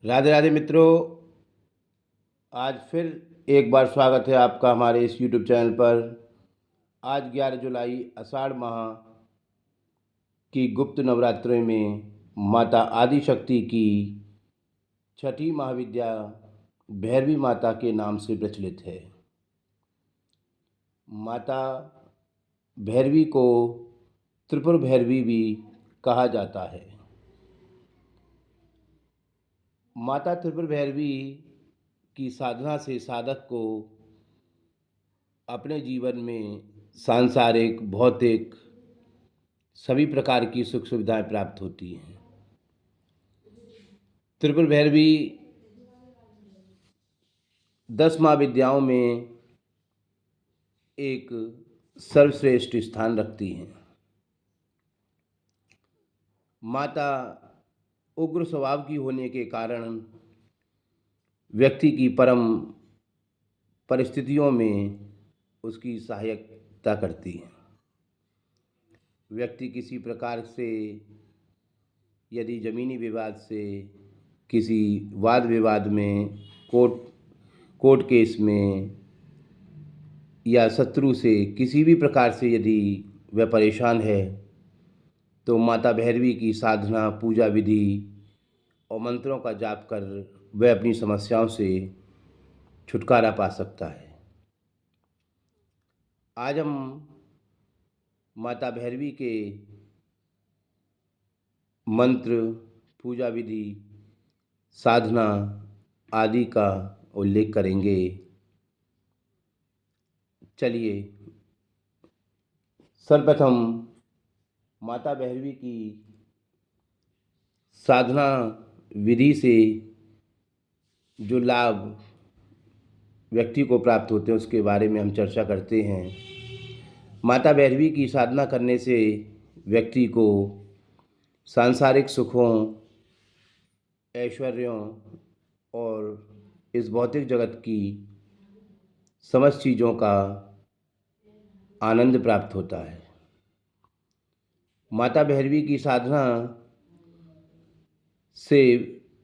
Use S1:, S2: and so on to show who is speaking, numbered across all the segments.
S1: राधे राधे मित्रों। आज फिर एक बार स्वागत है आपका हमारे इस यूट्यूब चैनल पर। आज 11 जुलाई आषाढ़ माह की गुप्त नवरात्रि में माता आदिशक्ति की छठी महाविद्या भैरवी माता के नाम से प्रचलित है। माता भैरवी को त्रिपुर भैरवी भी कहा जाता है। माता त्रिपुर भैरवी की साधना से साधक को अपने जीवन में सांसारिक, भौतिक सभी प्रकार की सुख सुविधाएं प्राप्त होती हैं। त्रिपुर भैरवी 10 महाविद्याओं में एक सर्वश्रेष्ठ स्थान रखती हैं। माता उग्र स्वभाव की होने के कारण व्यक्ति की परम परिस्थितियों में उसकी सहायता करती हैं। व्यक्ति किसी प्रकार से यदि ज़मीनी विवाद से, किसी वाद विवाद में, कोर्ट केस में या शत्रु से किसी भी प्रकार से यदि वह परेशान है तो माता भैरवी की साधना, पूजा विधि और मंत्रों का जाप कर वह अपनी समस्याओं से छुटकारा पा सकता है। आज हम माता भैरवी के मंत्र, पूजा विधि, साधना आदि का उल्लेख करेंगे। चलिए सर्वप्रथम माता भैरवी की साधना विधि से जो लाभ व्यक्ति को प्राप्त होते हैं उसके बारे में हम चर्चा करते हैं। माता भैरवी की साधना करने से व्यक्ति को सांसारिक सुखों, ऐश्वर्यों और इस भौतिक जगत की समस्त चीज़ों का आनंद प्राप्त होता है। माता भैरवी की साधना से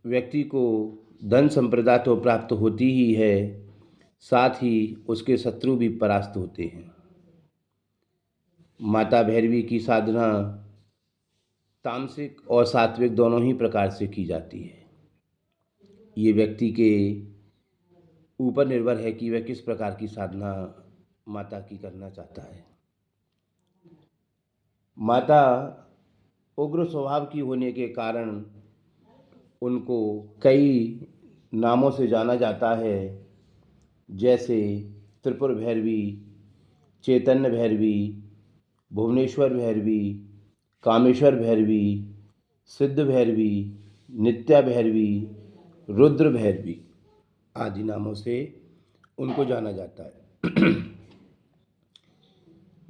S1: व्यक्ति को धन संपदा तो प्राप्त होती ही है, साथ ही उसके शत्रु भी परास्त होते हैं। माता भैरवी की साधना तामसिक और सात्विक दोनों ही प्रकार से की जाती है। ये व्यक्ति के ऊपर निर्भर है कि वह किस प्रकार की साधना माता की करना चाहता है। माता उग्र स्वभाव की होने के कारण उनको कई नामों से जाना जाता है, जैसे त्रिपुर भैरवी, चैतन्य भैरवी, भुवनेश्वर भैरवी, कामेश्वर भैरवी, सिद्ध भैरवी, नित्या भैरवी, रुद्र भैरवी आदि नामों से उनको जाना जाता है।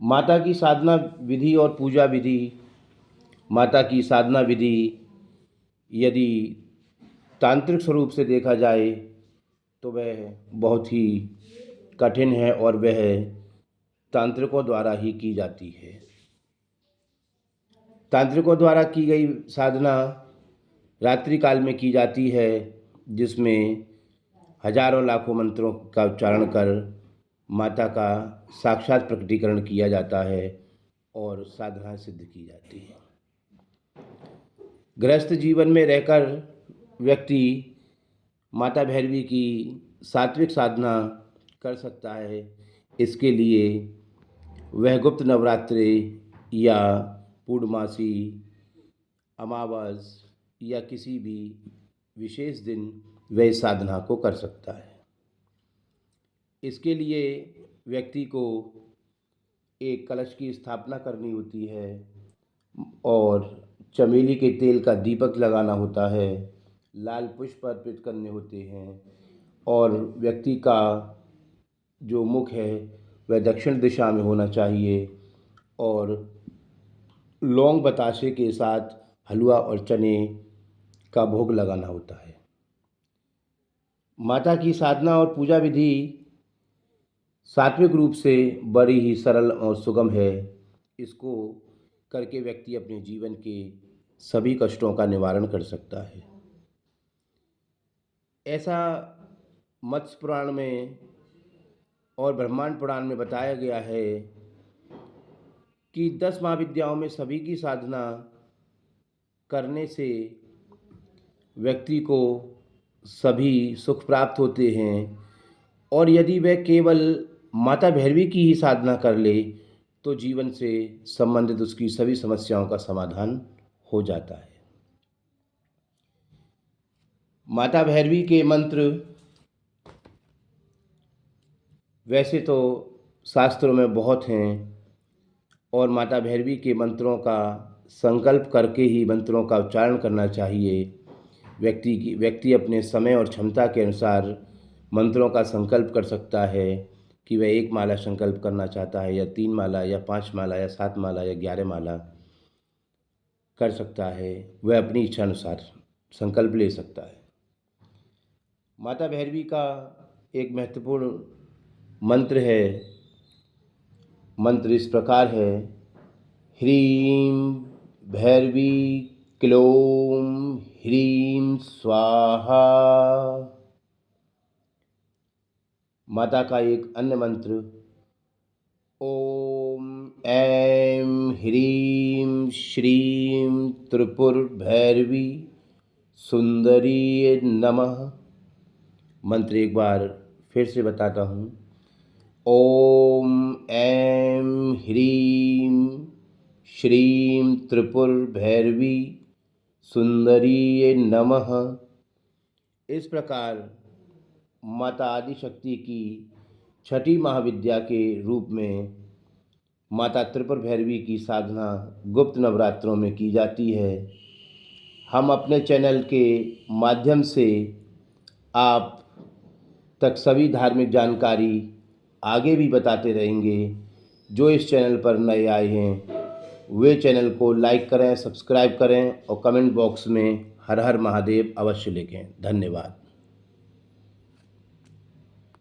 S1: माता की साधना विधि और पूजा विधि। माता की साधना विधि यदि तांत्रिक स्वरूप से देखा जाए तो वह बहुत ही कठिन है और वह तांत्रिकों द्वारा ही की जाती है। तांत्रिकों द्वारा की गई साधना रात्रि काल में की जाती है, जिसमें हजारों लाखों मंत्रों का उच्चारण कर माता का साक्षात प्रकटीकरण किया जाता है और साधना सिद्ध की जाती है। गृहस्थ जीवन में रहकर व्यक्ति माता भैरवी की सात्विक साधना कर सकता है। इसके लिए वह गुप्त नवरात्रि या पूर्णमासी, अमावस या किसी भी विशेष दिन वह इस साधना को कर सकता है। इसके लिए व्यक्ति को एक कलश की स्थापना करनी होती है और चमेली के तेल का दीपक लगाना होता है, लाल पुष्प अर्पित करने होते हैं और व्यक्ति का जो मुख है वह दक्षिण दिशा में होना चाहिए और लौंग बताशे के साथ हलवा और चने का भोग लगाना होता है। माता की साधना और पूजा विधि सात्विक रूप से बड़ी ही सरल और सुगम है। इसको करके व्यक्ति अपने जीवन के सभी कष्टों का निवारण कर सकता है। ऐसा मत्स्य पुराण में और ब्रह्मांड पुराण में बताया गया है कि 10 महाविद्याओं में सभी की साधना करने से व्यक्ति को सभी सुख प्राप्त होते हैं, और यदि वह केवल माता भैरवी की ही साधना कर ले तो जीवन से संबंधित उसकी सभी समस्याओं का समाधान हो जाता है। माता भैरवी के मंत्र वैसे तो शास्त्रों में बहुत हैं, और माता भैरवी के मंत्रों का संकल्प करके ही मंत्रों का उच्चारण करना चाहिए। व्यक्ति अपने समय और क्षमता के अनुसार मंत्रों का संकल्प कर सकता है कि वह 1 माला संकल्प करना चाहता है, या 3 माला, या 5 माला, या 7 माला, या 11 माला कर सकता है। वह अपनी इच्छा अनुसार संकल्प ले सकता है। माता भैरवी का एक महत्वपूर्ण मंत्र है। मंत्र इस प्रकार है: ह्रीं भैरवी क्लों ह्रीं स्वाहा। माता का एक अन्य मंत्र: ओम ऐं ह्रीं श्रीं त्रिपुरभैरवी सुंदरी नमः। मंत्र एक बार फिर से बताता हूँ। ओम ऐं ह्रीं श्रीं त्रिपुरभैरवी सुंदरी नमः। इस प्रकार माता आदिशक्ति की छठी महाविद्या के रूप में माता त्रिपुर भैरवी की साधना गुप्त नवरात्रों में की जाती है। हम अपने चैनल के माध्यम से आप तक सभी धार्मिक जानकारी आगे भी बताते रहेंगे। जो इस चैनल पर नए आए हैं वे चैनल को लाइक करें, सब्सक्राइब करें और कमेंट बॉक्स में हर हर महादेव अवश्य लिखें। धन्यवाद।